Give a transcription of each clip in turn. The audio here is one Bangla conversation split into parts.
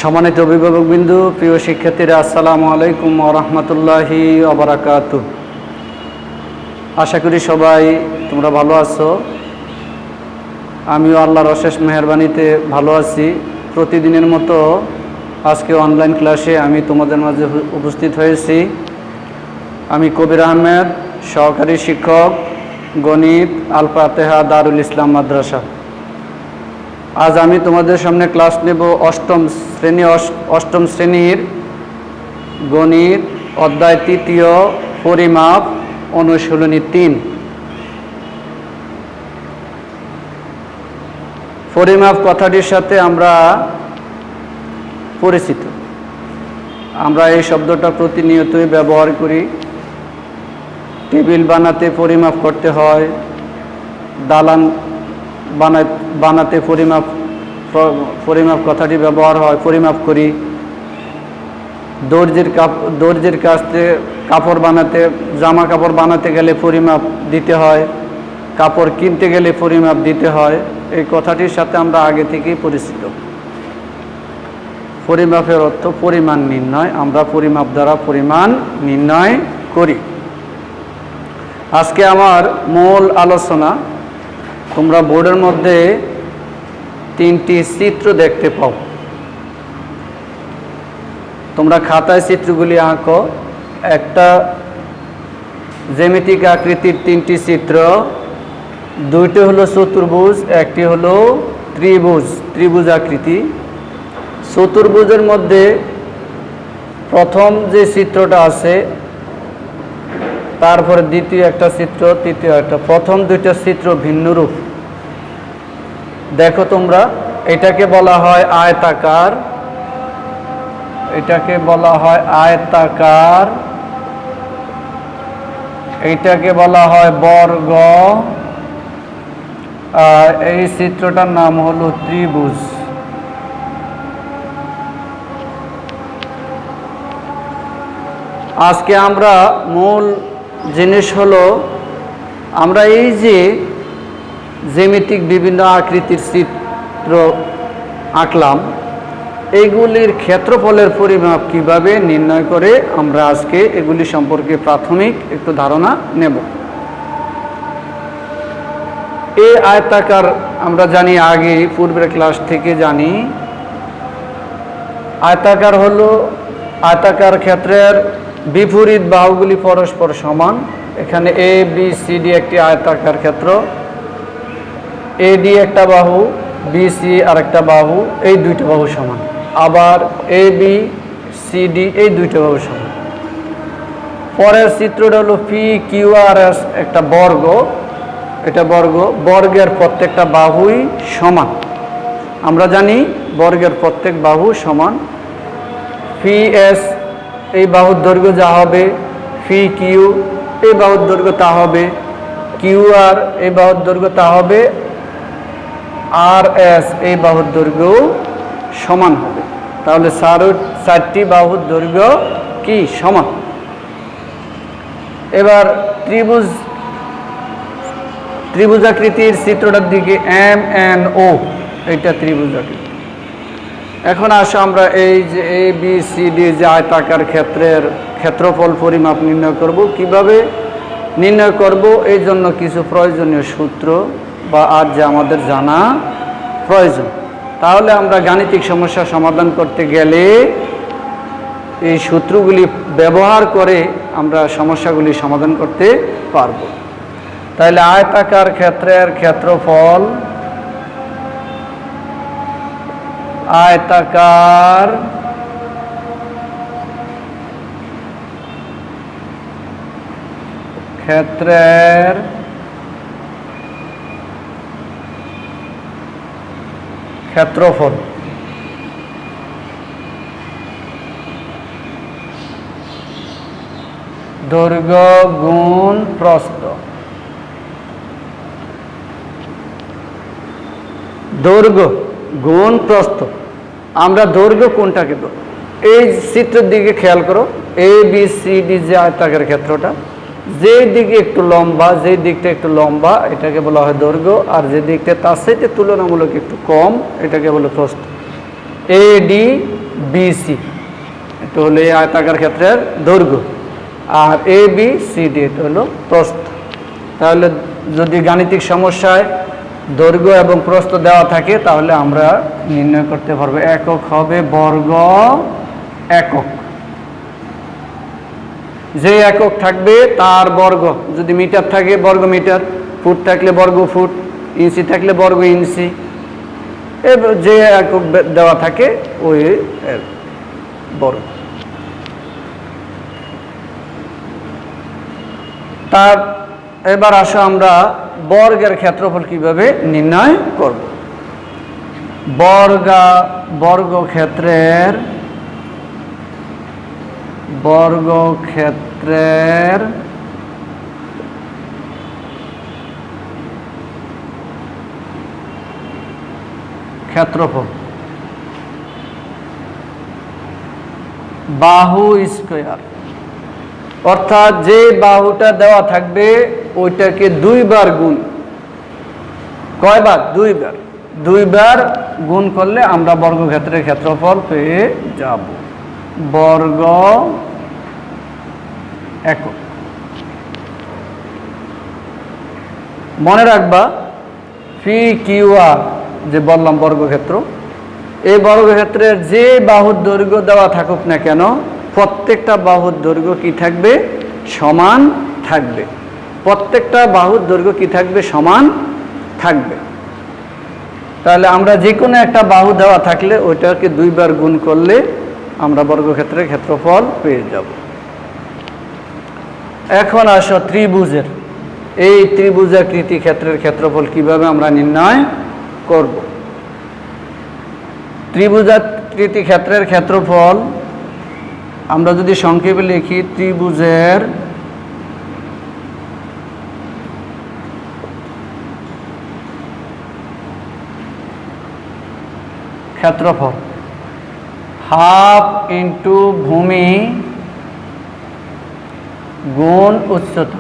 সম্মানিত অভিভাবকবৃন্দ, প্রিয় শিক্ষার্থীরা, আসসালামু আলাইকুম ওয়া রাহমাতুল্লাহি ওয়া বারাকাতুহু। আশা করি সবাই তোমরা ভালো আছো। আমিও আল্লাহর অশেষ মেহেরবানিতে ভালো আছি। প্রতিদিনের মতো আজকে অনলাইন ক্লাসে আমি তোমাদের মাঝে উপস্থিত হয়েছি। আমি কবির আহমেদ, সহকারী শিক্ষক, গণিত, আল ফাতেহা দারুল ইসলাম মাদ্রাসা। আজ আমি তোমাদের সামনে ক্লাস নেব অষ্টম শ্রেণীর গণিত অধ্যায় 3 পরিমাপ অনুশীলনী 3। পরিমাপ কথাটির সাথে আমরা পরিচিত। আমরা এই শব্দটা প্রতিনিয়তই ব্যবহার করি। টেবিল বানাতে পরিমাপ করতে হয়, দালান বানাতে পরিমাপ কথাটি ব্যবহার হয়, পরিমাপ করি। দর্জির কাছে কাপড় বানাতে, জামা কাপড় বানাতে গেলে পরিমাপ দিতে হয়, কাপড় কিনতে গেলে পরিমাপ দিতে হয়। এই কথাটির সাথে আমরা আগে থেকেই পরিচিত। পরিমাপের অর্থ পরিমাণ নির্ণয়। আমরা পরিমাপ দ্বারা পরিমাণ নির্ণয় করি। আজকে আমার মূল আলোচনা, তোমরা বোর্ডের মধ্যে 3টি চিত্র দেখতে পাও। তোমরা খাতায় চিত্রগুলি আঁকো। একটা জ্যামিতিক আকৃতির 3টি চিত্র, 2টি হলো চতুর্ভুজ, একটি হলো ত্রিভুজ আকৃতি। চতুর্ভুজের মধ্যে প্রথম যে চিত্রটা আছে, তারপরে দ্বিতীয় একটা চিত্র, তৃতীয় একটা। প্রথম 2টা চিত্র ভিন্ন রূপ। দেখো তোমরা, এটাকে বলা হয় আয়তাকার, এটাকে বলা হয় আয়তাকার, এইটাকে বলা হয় বর্গ, আর এই চিত্রটার নাম হলো ত্রিভুজ। আজকে আমরা মূল জিনিস হলো, আমরা এই যে জ্যামিতিক বিভিন্ন আকৃতির চিত্র আঁকলাম, এইগুলির ক্ষেত্রফলের পরিমাপ কিভাবে নির্ণয় করে, আমরা আজকে এগুলি সম্পর্কে প্রাথমিক একটু ধারণা নেব। এই আয়তাকার আমরা জানি, আগে পূর্বের ক্লাস থেকে জানি, আয়তাকার হলো, আয়তাকার ক্ষেত্রের বিপরীত বাহুগুলি পরস্পর সমান। এখানে এ বি সি ডি একটি আয়তাকার ক্ষেত্র, এ ডি একটা বাহু, বি সি আর একটা বাহু, এই 2টা বাহু সমান। আবার এ বি সি ডি এই 2টা বাহু সমান। পরের চিত্রটা হলো পি কিউ আর এস একটা বর্গ, এটা বর্গ, বর্গের প্রত্যেকটা বাহুই সমান। আমরা জানি বর্গের প্রত্যেক বাহু সমান। পি এস এই বাহুর দৈর্ঘ্য যা হবে, পি কিউ এই বাহুর দৈর্ঘ্য তা হবে, কিউ আর এই বাহুর দৈর্ঘ্য তা হবে, আর এস এই বাহুর দৈর্ঘ্য সমান হবে। তাহলে 4টি বাহুর দৈর্ঘ্য কি সমান। এবার ত্রিভুজাকৃতির চিত্রটার দিকে এম এন ও, এইটা ত্রিভুজাকৃতি। এখন আসো আমরা এই যে এ বি সি ডি যে আয়তাকার ক্ষেত্রের ক্ষেত্রফল পরিমাপ নির্ণয় করব। কিভাবে নির্ণয় করব, এই জন্য কিছু প্রয়োজনীয় সূত্র বা আর যে আমাদের জানা প্রয়োজন। তাহলে আমরা গাণিতিক সমস্যা সমাধান করতে গেলে এই সূত্রগুলি ব্যবহার করে আমরা সমস্যাগুলি সমাধান করতে পারব। তাহলে আয়তাকার ক্ষেত্রের ক্ষেত্রফল, আয়তাকার ক্ষেত্রের ক্ষেত্রফল দৈর্ঘ্য গুণ প্রস্থ। দৈর্ঘ্য গুণ প্রস্থ। আমরা দৈর্ঘ্য কোনটাকে দেব, এই চিত্রের দিকে খেয়াল করো। এ বি সি ডি যে আয়তাকার ক্ষেত্রটা, যে দিকে একটু লম্বা, যে দিকটা একটু লম্বা এটাকে বলা হয় দৈর্ঘ্য, আর যে দিকটা তার সাথে তুলনামূলক একটু কম এটাকে বলে প্রস্থ। এ ডি বিসি, এটা হলো এই আয়তাকার ক্ষেত্রের দৈর্ঘ্য, আর এ বি সি ডি এটা হলো প্রস্থ। তাহলে যদি গাণিতিক সমস্যায় দৈর্ঘ্য এবং প্রস্থ দেওয়া থাকে তাহলে আমরা নির্ণয় করতে পারবো। একক হবে বর্গ একক, যে একক থাকবে তার বর্গ, যদি মিটার থাকে বর্গ মিটার, ফুট থাকলে বর্গ ফুট, ইঞ্চি থাকলে বর্গ ইঞ্চি, যে একক দেওয়া থাকে ওই বর্গ। তার এবার আসো আমরা বর্গের ক্ষেত্রফল কিভাবে নির্ণয় করব। বর্গক্ষেত্রের ক্ষেত্রফল বাহু স্কয়ার, অর্থাৎ যে বাহুটা দেওয়া থাকবে ওইটাকে দুইবার গুণ, কয়বার? দুইবার গুণ করলে আমরা বর্গক্ষেত্রের ক্ষেত্রফল পেয়ে যাব। বর্গ একক। মনে রাখবা পি কিউ আর যে বললাম বর্গক্ষেত্র, এই বর্গক্ষেত্রের যে বাহুর দৈর্ঘ্য দেওয়া থাকুক না কেন প্রত্যেকটা বাহুর দৈর্ঘ্য কি থাকবে? সমান থাকবে। প্রত্যেকটা বাহুর দৈর্ঘ্য কি থাকবে? সমান থাকবে। তাহলে আমরা যে কোনো একটা বাহু দেওয়া থাকলে ওইটাকে দুইবার গুণ করলে আমরা বর্গক্ষেত্রের ক্ষেত্রফল পেয়ে যাব। এখন আসো ত্রিভুজের, এই ত্রিভুজাকৃতি ক্ষেত্রের ক্ষেত্রফল কিভাবে আমরা নির্ণয় করব। ত্রিভুজাকৃতি ক্ষেত্রের ক্ষেত্রফল আমরা যদি সংক্ষেপে লিখি, ত্রিভুজের ক্ষেত্রফল হাফ ইন্টু ভূমি গুণ উচ্চতা।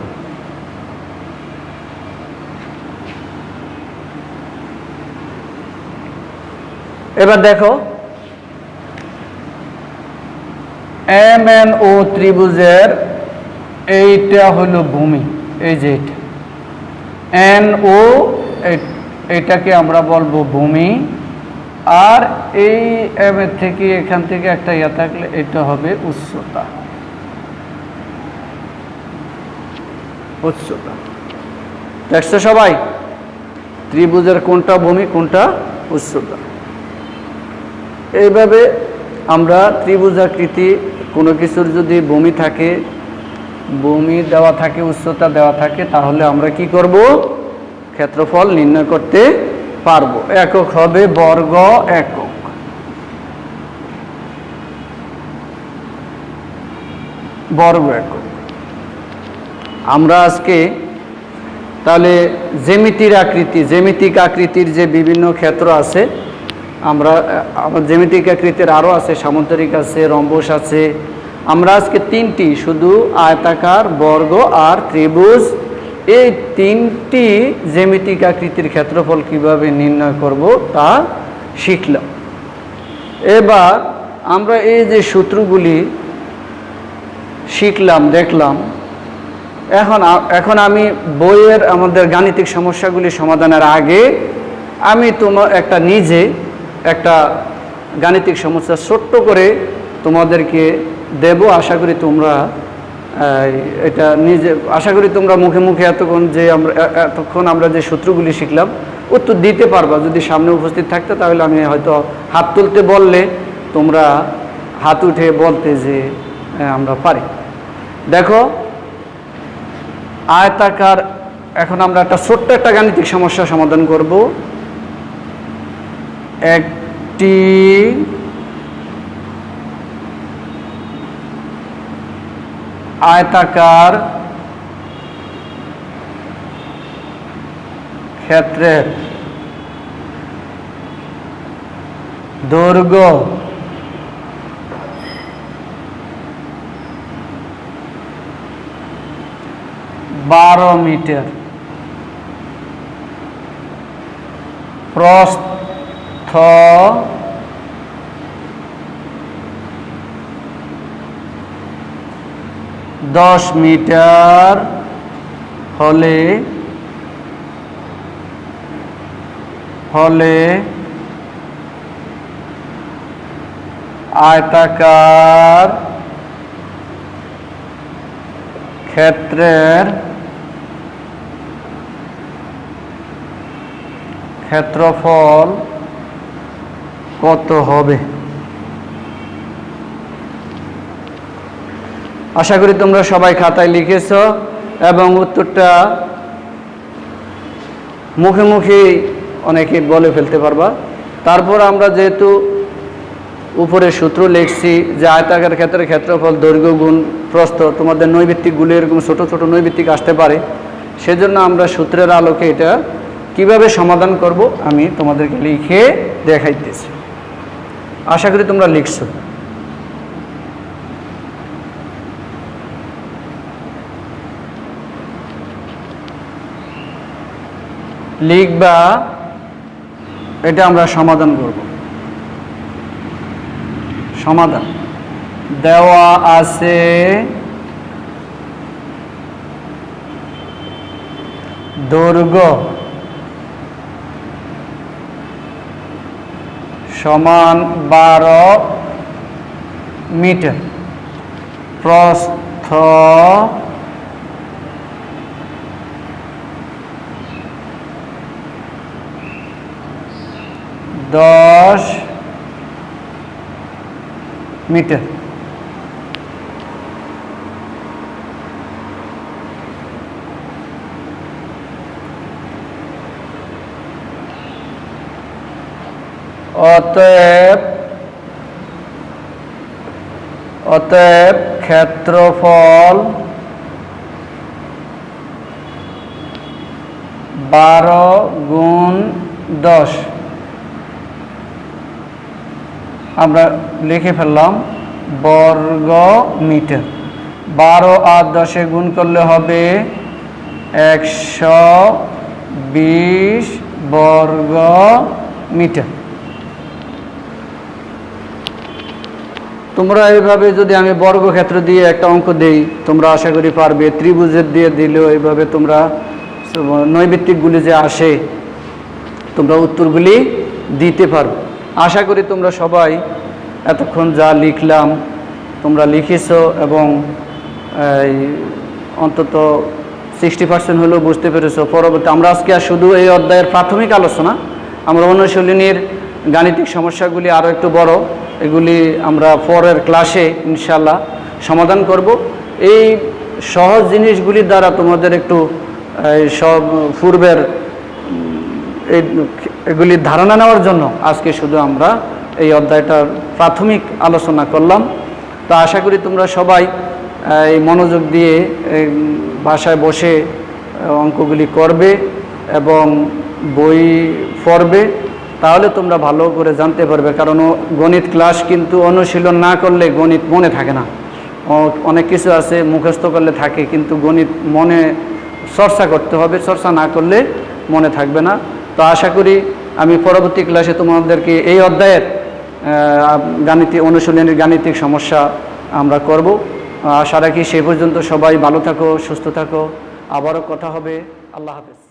এবার দেখো এম এন ও ত্রিভুজের এইটা হলো ভূমি, এই যে এটা এন ও, এটাকে আমরা বলবো ভূমি, আর এই এম এর থেকে এখান থেকে একটা ইয়া থাকলে এটা হবে উচ্চতা। দেখছো সবাই ত্রিভুজের কোনটা ভূমি কোনটা উচ্চতা। এইভাবে আমরা ত্রিভুজাকৃতি কোনো কিছুর যদি ভূমি থাকে, ভূমি দেওয়া থাকে, উচ্চতা দেওয়া থাকে, তাহলে আমরা কি করব? ক্ষেত্রফল নির্ণয় করতে পারবো। একক হবে বর্গ একক। বর্গ একক। আমরা আজকে তাহলে জ্যামিতিক আকৃতির যে বিভিন্ন ক্ষেত্র আছে, আমরা জ্যামিতিক আকৃতির আরও আছে, সামান্তরিক আছে, রম্বস আছে। আমরা আজকে তিনটি, শুধু আয়তাকার, বর্গ আর ত্রিভুজ, এই তিনটি জ্যামিতিক আকৃতির ক্ষেত্রফল কিভাবে নির্ণয় করব তা শিখলাম। এবার আমরা এই যে সূত্রগুলি শিখলাম, দেখলাম, এখন আমি বইয়ের আমাদের গাণিতিক সমস্যাগুলি সমাধানের আগে আমি নিজে একটা গাণিতিক সমস্যা ছোট্ট করে তোমাদেরকে দেব। আশা করি তোমরা এটা আশা করি তোমরা মুখে মুখে এতক্ষণ আমরা যে সূত্রগুলি শিখলাম উত্তর দিতে পারবা। যদি সামনে উপস্থিত থাকতে তাহলে আমি হয়তো হাত তুলতে বললে তোমরা হাত উঠে বলতে যে আমরা পারি। দেখো আয়তাকার, এখন আমরা ছোট্ট একটা গাণিতিক সমস্যা সমাধান করব। একটি আয়তাকার ক্ষেত্রের দৈর্ঘ্য 12 মিটার, প্রস্থ 10 মিটার হলে আয়তাকার ক্ষেত্রের ক্ষেত্রফল কত হবে? আশা করি তোমরা সবাই খাতায় লিখেছো এবং উত্তরটা মুখে মুখে অনেকে বলে ফেলতে পারবা। তারপর আমরা যেহেতু উপরে সূত্র লিখছি যে আয়তাকার ক্ষেত্রের ক্ষেত্রফল দৈর্ঘ্য গুণ প্রস্থ, তোমাদের নৈমিত্তিকগুলো এরকম ছোট ছোট নৈমিত্তিক আসতে পারে, সেজন্য আমরা সূত্রের আলোকে এটা কিভাবে সমাধান করব আমি তোমাদেরকে লিখে দেখাইতেছি। আশা করি তোমরা লিখছো। লিখবা, এটা আমরা সমাধান করব। সমাধান দেওয়া আছে দৈর্ঘ্য সমান 12 মিটার, প্রস্থ 10 মিটার। অতএব ক্ষেত্রফল 12 গুণ 10 আমরা লিখে ফেললাম বর্গ মিটার। 12 আর 10 গুণ করলে হবে 120 বর্গ মিটার। তোমরা এইভাবে যদি আমি বর্গক্ষেত্র দিয়ে একটা অঙ্ক দেই, তোমরা আশা করি পারবে। ত্রিভুজের দিয়ে দিলেও এইভাবে তোমরা নৈমিত্তিকগুলি যে আসে তোমরা উত্তরগুলি দিতে পারবে। আশা করি তোমরা সবাই এতক্ষণ যা লিখলাম তোমরা লিখেছো এবং অন্তত 60% হলেও বুঝতে পেরেছো। পরবর্তী আমরা আজকে আর শুধু এই অধ্যায়ের প্রাথমিক আলোচনা, আমরা অনুশীলনীর গাণিতিক সমস্যাগুলি আরও একটু বড়, এগুলি আমরা পরের ক্লাসে ইনশাল্লাহ সমাধান করব। এই সহজ জিনিসগুলির দ্বারা তোমাদের একটু সব পূর্বের এগুলির ধারণা নেওয়ার জন্য আজকে শুধু আমরা এই অধ্যায়টার প্রাথমিক আলোচনা করলাম। তো আশা করি তোমরা সবাই এই মনোযোগ দিয়ে বাসায় বসে অঙ্কগুলি করবে এবং বই পড়বে, তাহলে তোমরা ভালো করে জানতে পারবে। কারণ গণিত ক্লাস কিন্তু অনুশীলন না করলে গণিত মনে থাকে না। অনেক কিছু আছে মুখস্থ করলে থাকে, কিন্তু গণিত মনে চর্চা করতে হবে, চর্চা না করলে মনে থাকবে না। তো আশা করি আমি পরবর্তী ক্লাসে তোমাদেরকে এই অধ্যায়ের অনুশীলনের গাণিতিক সমস্যা আমরা করব। আশা রাখি সেই পর্যন্ত সবাই ভালো থাকো, সুস্থ থাকো। আবারও কথা হবে। আল্লাহ হাফেজ।